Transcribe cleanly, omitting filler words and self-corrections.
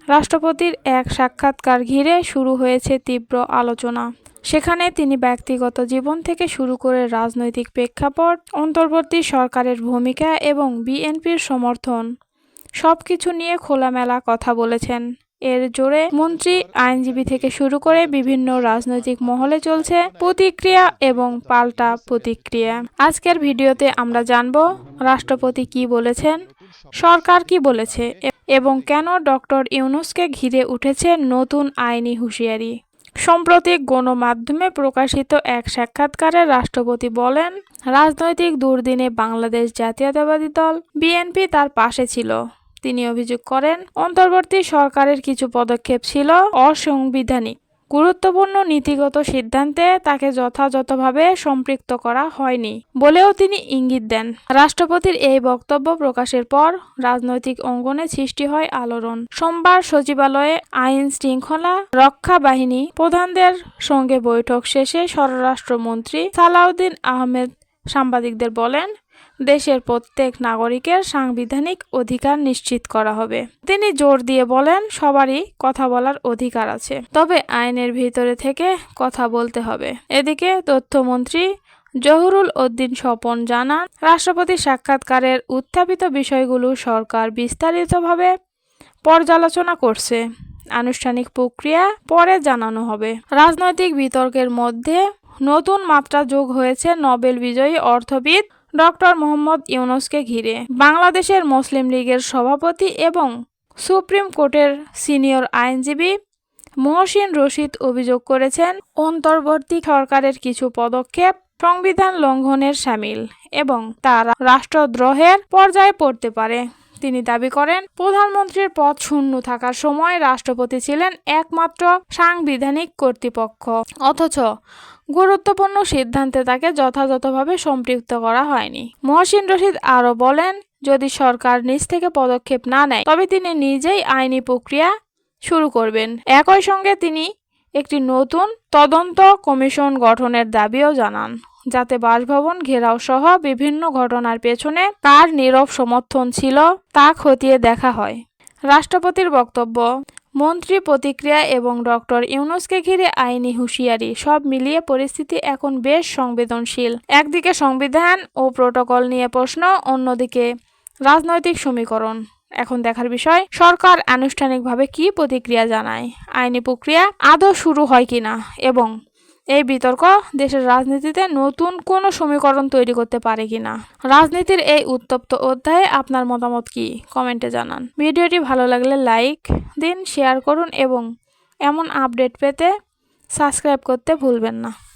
রাষ্ট্রপতির এক সাক্ষাৎকার ঘিরে শুরু হয়েছে তীব্র আলোচনা। সেখানে তিনি ব্যক্তিগত জীবন থেকে শুরু করে রাজনৈতিক প্রেক্ষাপট, অন্তর্বর্তী সরকারের ভূমিকা এবং বিএনপির সমর্থন সবকিছু নিয়ে খোলামেলা কথা বলেছেন। এর জোরে মন্ত্রী, আইনজীবী থেকে শুরু করে বিভিন্ন রাজনৈতিক মহলে চলছে প্রতিক্রিয়া এবং পাল্টা প্রতিক্রিয়া। আজকের ভিডিওতে আমরা জানব রাষ্ট্রপতি কি বলেছেন, সরকার কি বলেছে এবং কেন ডক্টর ইউনূসকে ঘিরে উঠেছে নতুন আইনি হুঁশিয়ারি। সম্প্রতি গণমাধ্যমে প্রকাশিত এক সাক্ষাৎকারে রাষ্ট্রপতি বলেন, রাজনৈতিক দুর্দিনে বাংলাদেশ জাতীয়তাবাদী দল বিএনপি তার পাশে ছিল। তিনি অভিযোগ করেন, অন্তর্বর্তী সরকারের কিছু পদক্ষেপ ছিল অসাংবিধানিক। গুরুত্বপূর্ণ নীতিগত সিদ্ধান্তে তাকে যথাযথভাবে সম্পৃক্ত করা হয়নি বলেও তিনি ইঙ্গিত দেন। রাষ্ট্রপতির এই বক্তব্য প্রকাশের পর রাজনৈতিক অঙ্গনে সৃষ্টি হয় আলোড়ন। সোমবার সচিবালয়ে আইন শৃঙ্খলা রক্ষা বাহিনী প্রধানদের সঙ্গে বৈঠক শেষে স্বরাষ্ট্রমন্ত্রী সালাউদ্দিন আহমেদ সাংবাদিকদের বলেন, দেশের প্রত্যেক নাগরিকের সাংবিধানিক অধিকার নিশ্চিত করা হবে। তিনি জোর দিয়ে বলেন, সবারই কথা বলার অধিকার আছে, তবে আইনের ভিতরে থেকে কথা বলতে হবে। এদিকে তথ্যমন্ত্রী জহুরুল উদ্দিন স্বপন জানান, রাষ্ট্রপতির সাক্ষাৎকারের উত্থাপিত বিষয়গুলো সরকার বিস্তারিতভাবে পর্যালোচনা করছে। আনুষ্ঠানিক প্রক্রিয়া পরে জানানো হবে। রাজনৈতিক বিতর্কের মধ্যে নতুন মাত্রা যোগ হয়েছে নোবেল বিজয়ী অর্থবিদ ডক্টর মোহাম্মদ ইউনূসকে ঘিরে। বাংলাদেশের মুসলিম লীগের সভাপতি এবং সুপ্রিম কোর্টের সিনিয়র আইনজীবী মহসিন রশিদ অভিযোগ করেছেন, অন্তর্বর্তী সরকারের কিছু পদক্ষেপ সংবিধান লঙ্ঘনের শামিল এবং তা রাষ্ট্রদ্রোহের পর্যায়ে পড়তে পারে। তিনি দাবি করেন, প্রধানমন্ত্রীর পদ শূন্য থাকার সময় রাষ্ট্রপতি ছিলেন একমাত্র সাংবিধানিক কর্তৃপক্ষ, অথচ গুরুত্বপূর্ণ সিদ্ধান্তে তাকে যথাযথভাবে সম্পৃক্ত করা হয়নি। মহসিন রশিদ আরও বলেন, যদি সরকার নিজ থেকে পদক্ষেপ না নেয় তবে তিনি নিজেই আইনি প্রক্রিয়া শুরু করবেন। একই সঙ্গে তিনি একটি নতুন তদন্ত কমিশন গঠনের দাবিও জানান, যাতে বাসভবন ঘেরাও সহ বিভিন্ন ঘটনার পেছনে কার নীরব সমর্থন ছিল তা খতিয়ে দেখা হয়। রাষ্ট্রপতির বক্তব্য, মন্ত্রী প্রতিক্রিয়া এবং ডক্টর ইউনূসকে ঘিরে আইনি হুঁশিয়ারি সব মিলিয়ে পরিস্থিতি এখন বেশ সংবেদনশীল। একদিকে সংবিধান ও প্রটোকল নিয়ে প্রশ্ন, অন্যদিকে রাজনৈতিক সমীকরণ। এখন দেখার বিষয়, সরকার আনুষ্ঠানিকভাবে কি প্রতিক্রিয়া জানায়, আইনি প্রক্রিয়া আদৌ শুরু হয় কিনা এবং এই বিতর্ক দেশের রাজনীতিতে নতুন কোনো সমীকরণ তৈরি করতে পারে কিনা। রাজনীতির এই উত্তপ্ত অধ্যায়ে আপনার মতামত কি, কমেন্টে জানান। ভিডিওটি ভালো লাগলে লাইক দিন, শেয়ার করুন এবং এমন আপডেট পেতে সাবস্ক্রাইব করতে ভুলবেন না।